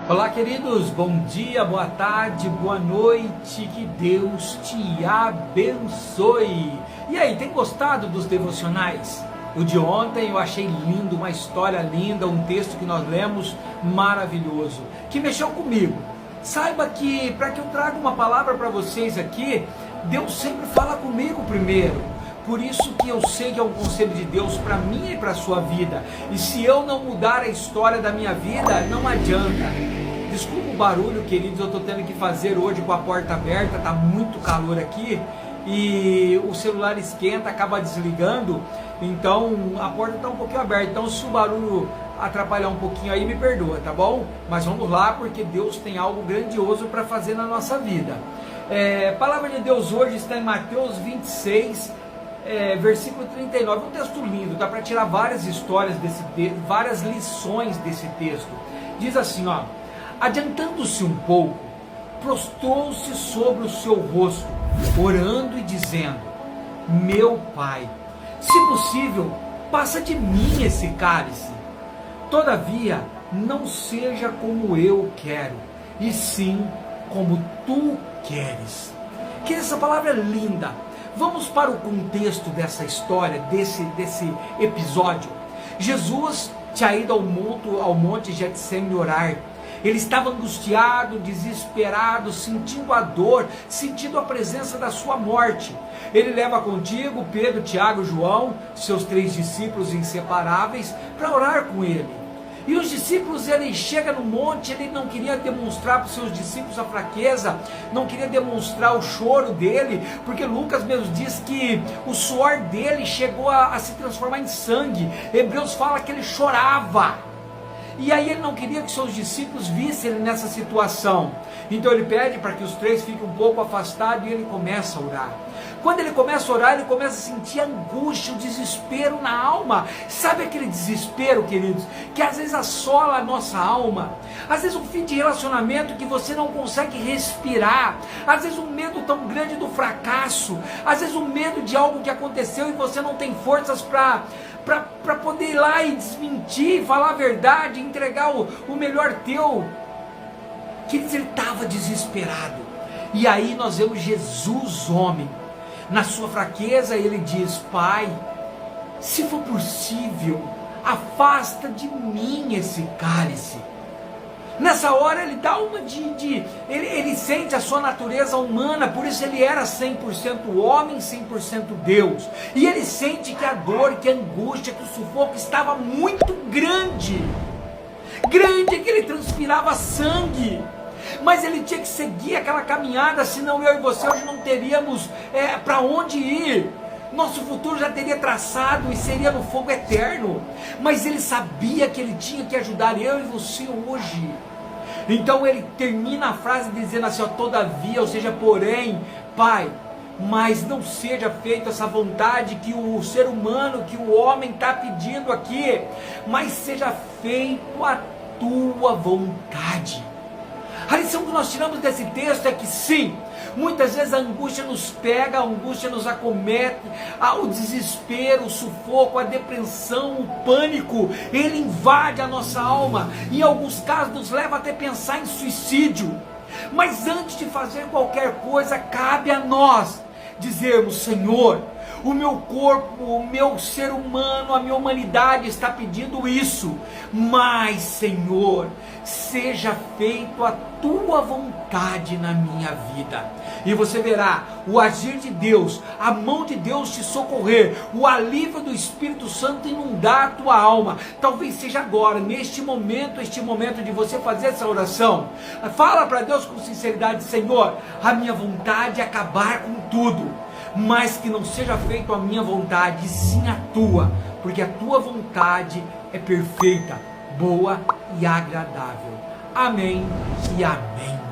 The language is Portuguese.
Olá, queridos, bom dia, boa tarde, boa noite, que Deus te abençoe. E aí, tem gostado dos devocionais? O de ontem eu achei lindo, uma história linda, um texto que nós lemos maravilhoso, que mexeu comigo. Saiba que para que eu traga uma palavra para vocês aqui, Deus sempre fala comigo primeiro. Por isso que eu sei que é um conselho de Deus para mim e para a sua vida. E se eu não mudar a história da minha vida, não adianta. Desculpa o barulho, queridos, eu estou tendo que fazer hoje com a porta aberta, está muito calor aqui. E o celular esquenta, acaba desligando, então a porta está um pouquinho aberta. Então se o barulho atrapalhar um pouquinho aí, me perdoa, tá bom? Mas vamos lá, porque Deus tem algo grandioso para fazer na nossa vida. A palavra de Deus hoje está em Mateus 26, versículo 39, um texto lindo, dá para tirar várias histórias desse texto, várias lições desse texto. Diz assim, ó: adiantando-se um pouco, prostrou-se sobre o seu rosto, orando e dizendo: meu Pai, se possível, passa de mim esse cálice. Todavia, não seja como eu quero, e sim como tu queres. Que essa palavra é linda. Vamos para o contexto dessa história, desse episódio. Jesus tinha ido ao monte Getsêmani orar. Ele estava angustiado, desesperado, sentindo a dor, sentindo a presença da sua morte. Ele leva contigo Pedro, Tiago e João, seus 3 discípulos inseparáveis, para orar com ele. E os discípulos, ele chega no monte, ele não queria demonstrar para os seus discípulos a fraqueza, não queria demonstrar o choro dele, porque Lucas mesmo diz que o suor dele chegou a se transformar em sangue. Hebreus fala que ele chorava. E aí ele não queria que seus discípulos vissem ele nessa situação. Então ele pede para que os 3 fiquem um pouco afastados e ele começa a orar. Quando ele começa a orar, ele começa a sentir angústia, o desespero na alma. Sabe aquele desespero, queridos, que às vezes assola a nossa alma? Às vezes um fim de relacionamento que você não consegue respirar. Às vezes um medo tão grande do fracasso. Às vezes um medo de algo que aconteceu e você não tem forças para poder ir lá e desmentir, falar a verdade, entregar o melhor teu. Queridos, ele estava desesperado. E aí nós vemos Jesus, homem, na sua fraqueza, ele diz: Pai, se for possível, afasta de mim esse cálice. Nessa hora ele dá uma ele sente a sua natureza humana, por isso ele era 100% homem, 100% Deus. E ele sente que a dor, que a angústia, que o sufoco estava muito grande. Grande, que ele transpirava sangue. Mas ele tinha que seguir aquela caminhada, senão eu e você hoje não teríamos para onde ir. Nosso futuro já teria traçado e seria no fogo eterno. Mas ele sabia que ele tinha que ajudar eu e você hoje. Então ele termina a frase dizendo assim, ó: todavia, ou seja, porém, Pai, mas não seja feita essa vontade que o ser humano, que o homem está pedindo aqui, mas seja feito a tua vontade. A lição que nós tiramos desse texto é que sim, muitas vezes a angústia nos pega, a angústia nos acomete, o desespero, o sufoco, a depressão, o pânico, ele invade a nossa alma, e em alguns casos nos leva até pensar em suicídio. Mas antes de fazer qualquer coisa, cabe a nós dizermos: Senhor, o meu corpo, o meu ser humano, a minha humanidade está pedindo isso, mas Senhor, seja feito a tua vontade na minha vida. E você verá o agir de Deus, a mão de Deus te socorrer, o alívio do Espírito Santo inundar a tua alma. Talvez seja agora, neste momento, este momento de você fazer essa oração. Fala para Deus com sinceridade: Senhor, a minha vontade é acabar com tudo, mas que não seja feito a minha vontade, sim a tua, porque a tua vontade é perfeita, boa e agradável. Amém e amém.